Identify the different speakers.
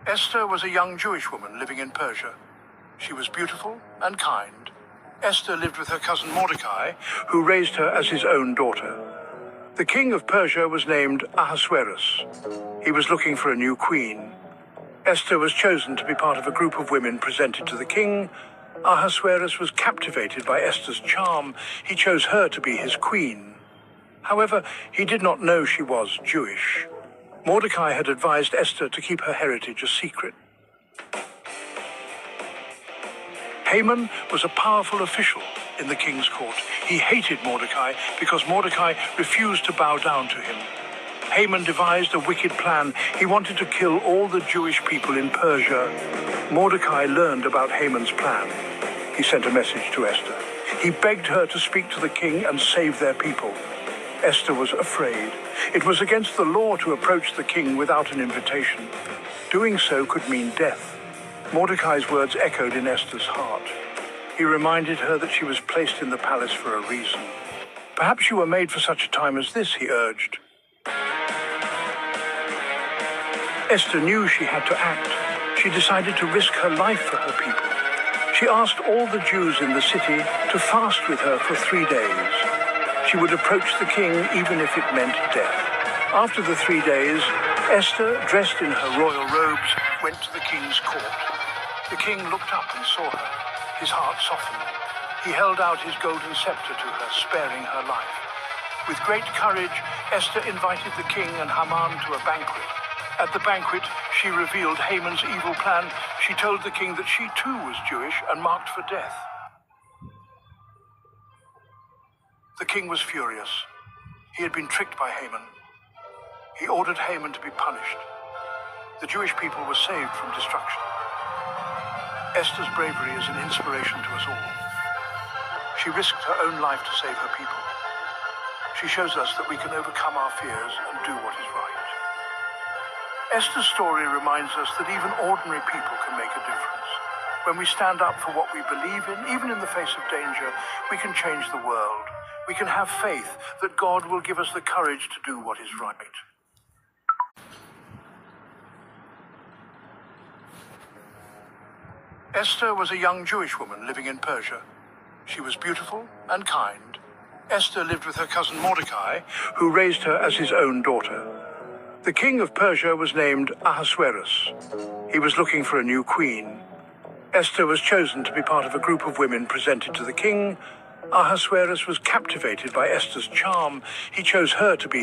Speaker 1: Esther was a young Jewish woman living in Persia. She was beautiful and kind. Esther lived with her cousin Mordecai, who raised her as his own daughter. The king of Persia was named Ahasuerus. He was looking for a new queen. Esther was chosen to be part of a group of women presented to the king. Ahasuerus was captivated by Esther's charm. He chose her to be his queen. However, he did not know she was Jewish. Mordecai had advised Esther to keep her heritage a secret. Haman was a powerful official in the king's court. He hated Mordecai because Mordecai refused to bow down to him. Haman devised a wicked plan. He wanted to kill all the Jewish people in Persia. Mordecai learned about Haman's plan. He sent a message to Esther. He begged her to speak to the king and save their people. Esther was afraid. It was against the law to approach the king without an invitation. Doing so could mean death. Mordecai's words echoed in Esther's heart. He reminded her that she was placed in the palace for a reason. Perhaps you were made for such a time as this, he urged. Esther knew she had to act. She decided to risk her life for her people. She asked all the Jews in the city to fast with her for 3 days. She would approach the king even if it meant death. After the 3 days, Esther, dressed in her royal robes, went to the king's court. The king looked up and saw her. His heart softened. He held out his golden scepter to her, sparing her life. With great courage, Esther invited the king and Haman to a banquet. At the banquet, she revealed Haman's evil plan. She told the king that she too was Jewish and marked for death. The king was furious. He had been tricked by Haman. He ordered Haman to be punished. The Jewish people were saved from destruction. Esther's bravery is an inspiration to us all. She risked her own life to save her people. She shows us that we can overcome our fears and do what is right. Esther's story reminds us that even ordinary people can make a difference. When we stand up for what we believe in, even in the face of danger, we can change the world. We can have faith that God will give us the courage to do what is right. Esther was a young Jewish woman living in Persia. She was beautiful and kind. Esther lived with her cousin Mordecai, who raised her as his own daughter. The king of Persia was named Ahasuerus. He was looking for a new queen. Esther was chosen to be part of a group of women presented to the king. Ahasuerus was captivated by Esther's charm. He chose her to be